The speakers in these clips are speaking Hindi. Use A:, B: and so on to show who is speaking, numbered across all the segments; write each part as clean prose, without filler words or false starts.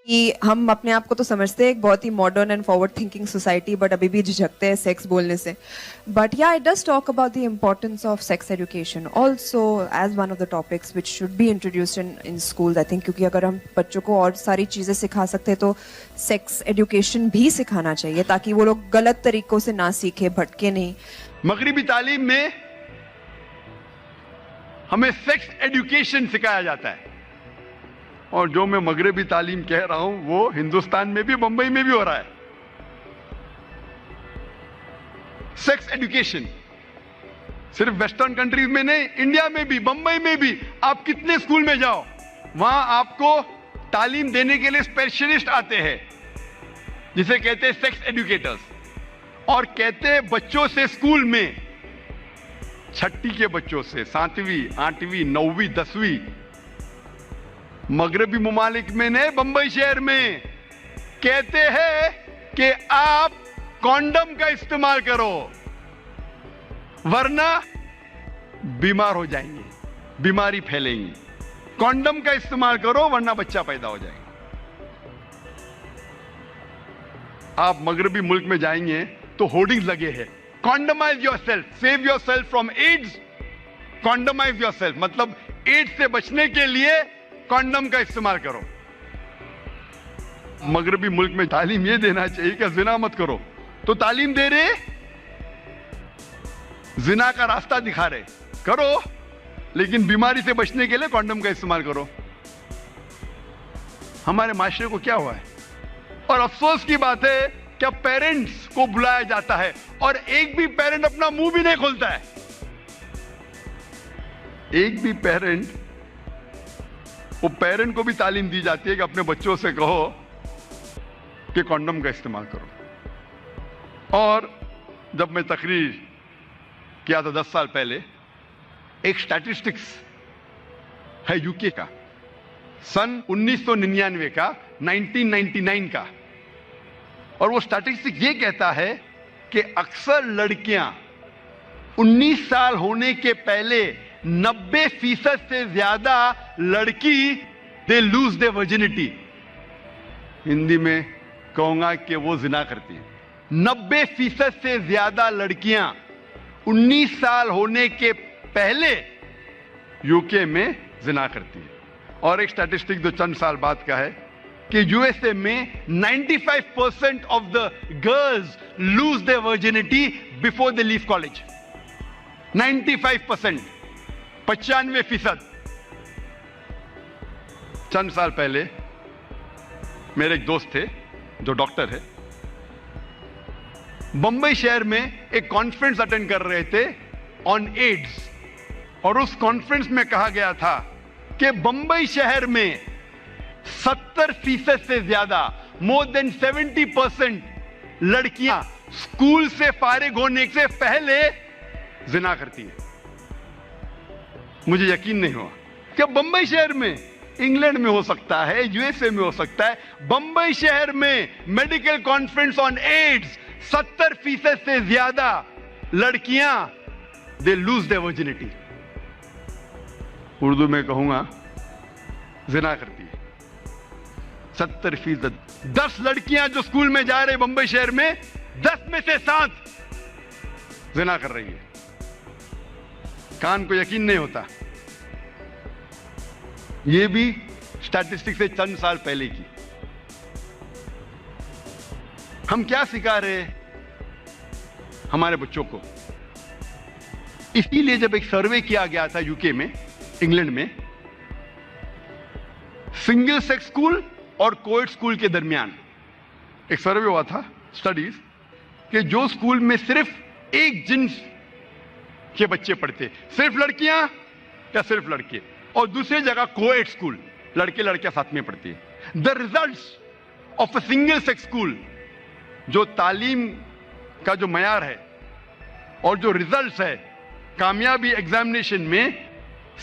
A: कि हम अपने आप को तो समझते हैं एक बहुत ही modern and forward thinking society, but अभी भी झिझकते हैं सेक्स बोलने से. But yeah it does talk about the importance of sex education also as one of the topics which should be introduced in school, I think. क्योंकि अगर हम बच्चों को और सारी चीज़ें सिखा सकते हैं तो सेक्स एजुकेशन भी सिखाना चाहिए ताकि वो लोग गलत तरीकों से ना सीखे, भटके नहीं.
B: मगरिबी तालीम में हमें सेक्स एजुकेशन सिखाया जाता है, और जो मैं मगरिबी तालीम कह रहा हूं वो हिंदुस्तान में भी, बंबई में भी हो रहा है. सेक्स एजुकेशन सिर्फ वेस्टर्न कंट्रीज में नहीं, इंडिया में भी, बंबई में भी. आप कितने स्कूल में जाओ, वहां आपको तालीम देने के लिए स्पेशलिस्ट आते हैं जिसे कहते हैं सेक्स एजुकेटर्स. और कहते हैं बच्चों से, स्कूल में छठी के बच्चों से, 7वीं 8वीं 9वीं 10वीं, मगरबी मुमालिक में नहीं, बंबई शहर में कहते हैं कि आप कॉन्डम का इस्तेमाल करो वरना बीमार हो जाएंगे, बीमारी फैलेंगी. कॉन्डम का इस्तेमाल करो वरना बच्चा पैदा हो जाएगा. आप मगरबी मुल्क में जाएंगे तो होर्डिंग्स लगे हैं, condomize yourself, save yourself from AIDS. Condomize yourself मतलब एड्स से बचने के लिए कॉन्डम का इस्तेमाल करो. मगरबी मुल्क में तालीम ये देना चाहिए कि जिना मत करो, तो तालीम दे रहे, जिना का रास्ता दिखा रहे, करो लेकिन बीमारी से बचने के लिए कॉन्डम का इस्तेमाल करो. हमारे माशरे को क्या हुआ है? और अफसोस की बात है कि अब पेरेंट्स को बुलाया जाता है और एक भी पेरेंट अपना मुंह भी नहीं खोलता है. एक भी पेरेंट, वो पेरेंट को भी तालीम दी जाती है कि अपने बच्चों से कहो कि कॉन्डम का इस्तेमाल करो. और जब मैं तकरीर किया था 10 साल पहले, एक स्टैटिस्टिक्स है यूके का, सन 1999 का, 1999 का, और वो स्टैटिस्टिक्स ये कहता है कि अक्सर लड़कियां 19 साल होने के पहले 90% से ज्यादा लड़की they lose they virginity. Hindi में कहूंगा कि वो जिना करती है. 90% से ज्यादा लड़कियां 19 साल होने के पहले यूके में जिना करती है. और एक स्टैटिस्टिक जो चंद साल बाद का है कि यूएसए में 95% of the girls lose their virginity before they leave college. 95%, 95%. चंद साल पहले मेरे एक दोस्त थे जो डॉक्टर है, बंबई शहर में एक कॉन्फ्रेंस अटेंड कर रहे थे ऑन एड्स, और उस कॉन्फ्रेंस में कहा गया था कि बंबई शहर में 70% से ज्यादा, मोर देन 70% लड़कियां स्कूल से फारिग होने से पहले जिना करती है. मुझे यकीन नहीं हुआ कि बंबई शहर में, इंग्लैंड में हो सकता है, यूएसए में हो सकता है, बंबई शहर में मेडिकल कॉन्फ्रेंस ऑन एड्स 70% से ज्यादा लड़कियां they lose their virginity. Urdu में कहूंगा जिना करती है 70%. 10 लड़कियां जो स्कूल में जा रहे बंबई शहर में, 10 में से 7 जिना कर रही है. कान को यकीन नहीं होता. यह भी स्टैटिस्टिक्स से चंद साल पहले की. हम क्या सिखा रहे हैं हमारे बच्चों को? इसीलिए जब एक सर्वे किया गया था यूके में, इंग्लैंड में, सिंगल सेक्स स्कूल और कोएड स्कूल के दरमियान एक सर्वे हुआ था, स्टडीज, कि जो स्कूल में सिर्फ एक जिन्स के बच्चे पढ़ते, सिर्फ लड़कियां या सिर्फ लड़के, और दूसरी जगह कोएड स्कूल, लड़के लड़कियां साथ में पढ़ती है. The results of a single sex school, जो तालीम का जो मयार है और जो रिजल्ट्स है कामयाबी एग्जामिनेशन में,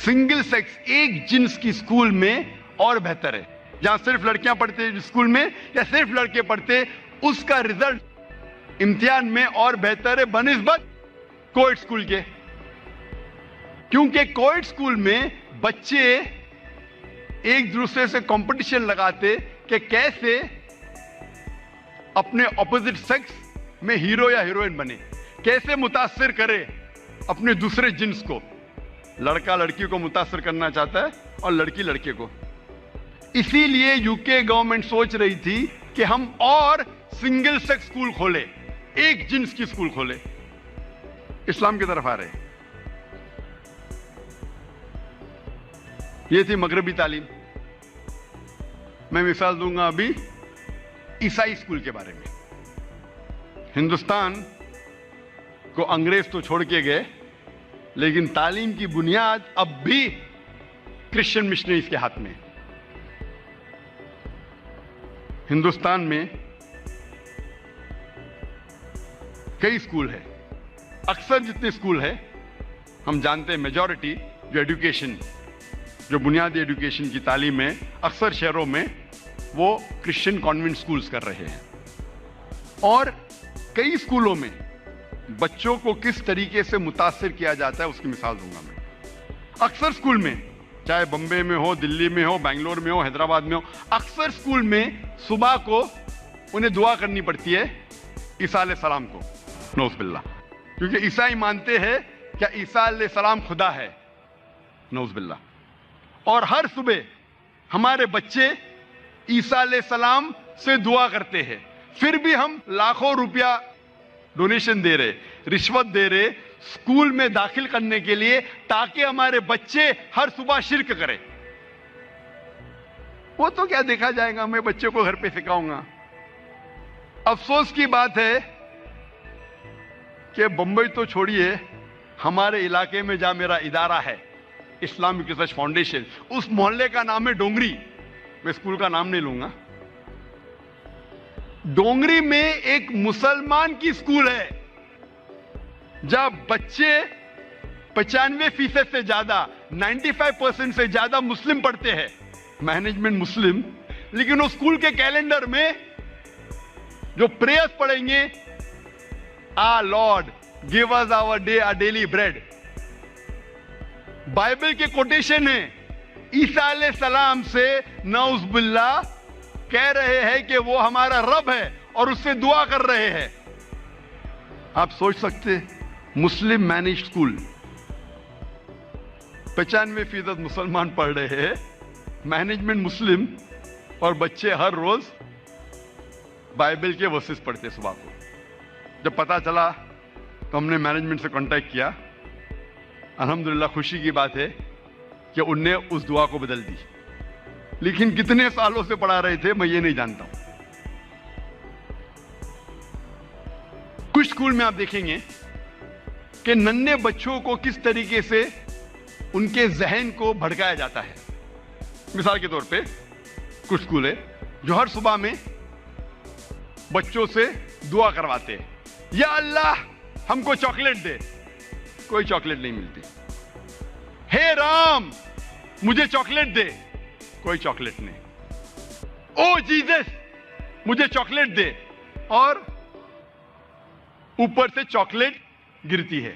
B: सिंगल सेक्स एक जिन्स की स्कूल में और बेहतर है. जहां सिर्फ लड़कियां पढ़ते स्कूल में या सिर्फ लड़के पढ़ते, उसका रिजल्ट इम्तिहान में और बेहतर है बनिस्बत कोएड स्कूल के. क्योंकि कोएड स्कूल में बच्चे एक दूसरे से कंपटीशन लगाते कि कैसे अपने ऑपोजिट सेक्स में हीरो या हीरोइन बने, कैसे मुतासिर करे अपने दूसरे जिन्स को। लड़का लड़की को मुतासिर करना चाहता है और लड़की लड़के को। इसीलिए यूके गवर्नमेंट सोच रही थी कि हम और सिंगल सेक्स स्कूल खोले, एक जिन्स की स्कूल खोले। इस्लाम की तरफ आ रहे हैं। ये थी मगरबी तालीम। मैं मिसाल दूंगा अभी ईसाई स्कूल के बारे में। हिंदुस्तान को अंग्रेज तो छोड़ के गए, लेकिन तालीम की बुनियाद अब भी क्रिश्चियन मिशनरीज के हाथ में है। हिंदुस्तान में कई स्कूल है। अक्सर जितने स्कूल है, हम जानते हैं मेजॉरिटी जो एजुकेशन, जो बुनियादी एजुकेशन की तालीम है, अक्सर शहरों में वो क्रिश्चियन कॉन्वेंट स्कूल्स कर रहे हैं। और कई स्कूलों में बच्चों को किस तरीके से मुतासिर किया जाता है उसकी मिसाल दूंगा मैं। अक्सर स्कूल में, चाहे बम्बे में हो, दिल्ली में हो, बेंगलोर में हो, हैदराबाद में हो, अक्सर स्कूल में सुबह को उन्हें दुआ करनी पड़ती है ईसा अलैहिस्सलाम को, नौज़ुबिल्लाह, क्योंकि ईसाई मानते हैं क्या ईसा अलैहिस्सलाम खुदा है, नौज़ुबिल्लाह। और हर सुबह हमारे बच्चे ईसा अलैहिस्सलाम से दुआ करते हैं। फिर भी हम लाखों रुपया डोनेशन दे रहे, रिश्वत दे रहे स्कूल में दाखिल करने के लिए, ताकि हमारे बच्चे हर सुबह शिर्क करें। वो तो क्या देखा जाएगा, मैं बच्चे को घर पे सिखाऊंगा। अफसोस की बात है कि बंबई तो छोड़िए, हमारे इलाके में जहां मेरा इदारा है इस्लामिक रिसर्च फाउंडेशन, उस मोहल्ले का नाम है डोंगरी। मैं स्कूल का नाम नहीं लूंगा। डोंगरी में एक मुसलमान की स्कूल है जहां बच्चे 95% से ज्यादा, 95% से ज्यादा मुस्लिम पढ़ते हैं, मैनेजमेंट मुस्लिम। लेकिन उस स्कूल के कैलेंडर में जो प्रेयर्स पढ़ेंगे, O Lord give us our day a daily bread, Bible के कोटेशन है। ईसा अलैहिस्सलाम से नऊज़ुबिल्लाह कह रहे हैं कि वो हमारा रब है और उससे दुआ कर रहे हैं। आप सोच सकते, मुस्लिम मैनेज स्कूल, 95% मुसलमान पढ़ रहे हैं, मैनेजमेंट मुस्लिम, और बच्चे हर रोज बाइबल के वर्सेस पढ़ते सुबह को। जब पता चला तो हमने मैनेजमेंट से कांटेक्ट किया। अल्हम्दुलिल्लाह खुशी की बात है कि उनने उस दुआ को बदल दी। लेकिन कितने सालों से पढ़ा रहे थे मैं ये नहीं जानता हूं। कुछ स्कूल में आप देखेंगे कि नन्हे बच्चों को किस तरीके से उनके जहन को भड़काया जाता है। मिसाल के तौर पे कुछ स्कूल है जो हर सुबह में बच्चों से दुआ करवाते हैं, या अल्लाह हमको चॉकलेट दे। कोई चॉकलेट नहीं मिलती। हे राम मुझे चॉकलेट दे, कोई चॉकलेट नहीं। ओ जीसस मुझे चॉकलेट दे, और ऊपर से चॉकलेट गिरती है।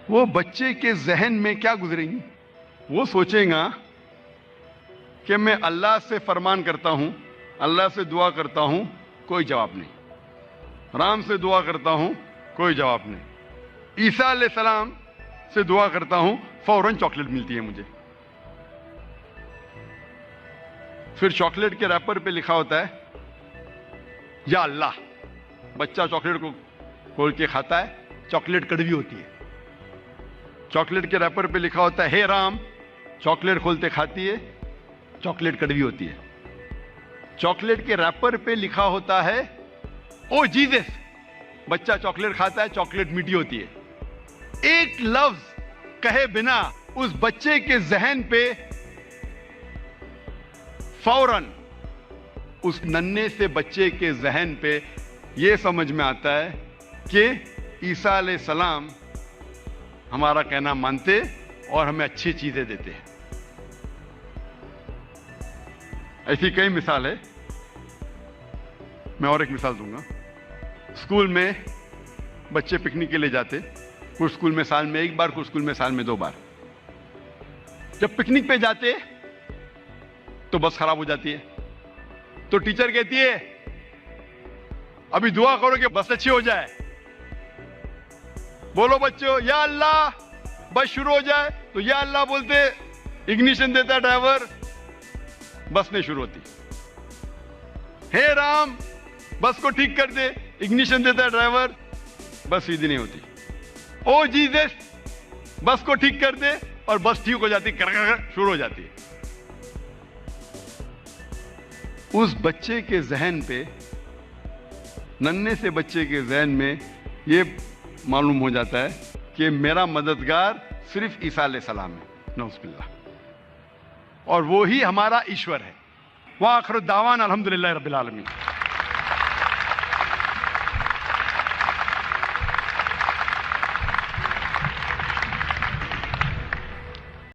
B: वो बच्चे के जहन में क्या गुजरेंगी? वो सोचेगा कि मैं अल्लाह से फरमान करता हूं, अल्लाह से दुआ करता हूं, कोई जवाब नहीं। राम से दुआ करता हूं, कोई जवाब नहीं। ईसा अलैहिस्सलाम से दुआ करता हूं, फौरन चॉकलेट मिलती है मुझे। फिर चॉकलेट के रैपर पे लिखा होता है या अल्लाह। बच्चा चॉकलेट को खोल के खाता है, चॉकलेट कड़वी होती है। चॉकलेट के रैपर पे लिखा होता है हे राम, चॉकलेट खोलते खाती है, चॉकलेट कड़वी होती है। चॉकलेट के रैपर पे लिखा होता है ओ जीसस, बच्चा चॉकलेट खाता है, चॉकलेट मीठी होती है। एक लफ्ज कहे बिना उस बच्चे के जहन पे फौरन, उस नन्हे से बच्चे के जहन पे यह समझ में आता है कि ईसा अलैहिस्सलाम हमारा कहना मानते और हमें अच्छी चीजें देते हैं। ऐसी कई मिसाल है। मैं और एक मिसाल दूंगा। स्कूल में बच्चे पिकनिक के लिए जाते, कुछ स्कूल में साल में एक बार, कुछ स्कूल में साल में 2 बार। जब पिकनिक पे जाते तो बस खराब हो जाती है। तो टीचर कहती है अभी दुआ करो कि बस अच्छी हो जाए। बोलो बच्चों, या अल्लाह बस शुरू हो जाए। तो या अल्लाह बोलते इग्निशन देता है ड्राइवर, बस नहीं शुरू होती। हे राम बस को ठीक कर दे, इग्निशन देता है ड्राइवर, बस सीधी नहीं होती। ओ जीसस बस को ठीक कर दे, और बस ठीक हो जाती, कर शुरू हो जाती है। उस बच्चे के जहन पे, नन्हे से बच्चे के जहन में ये मालूम हो जाता है कि मेरा मददगार सिर्फ ईसा अलैहिस्सलाम है, नौज़ुबिल्लाह, और वो ही हमारा ईश्वर है। व आखिर दावाना अल्हम्दुलिल्लाहि रब्बिल आलमीन।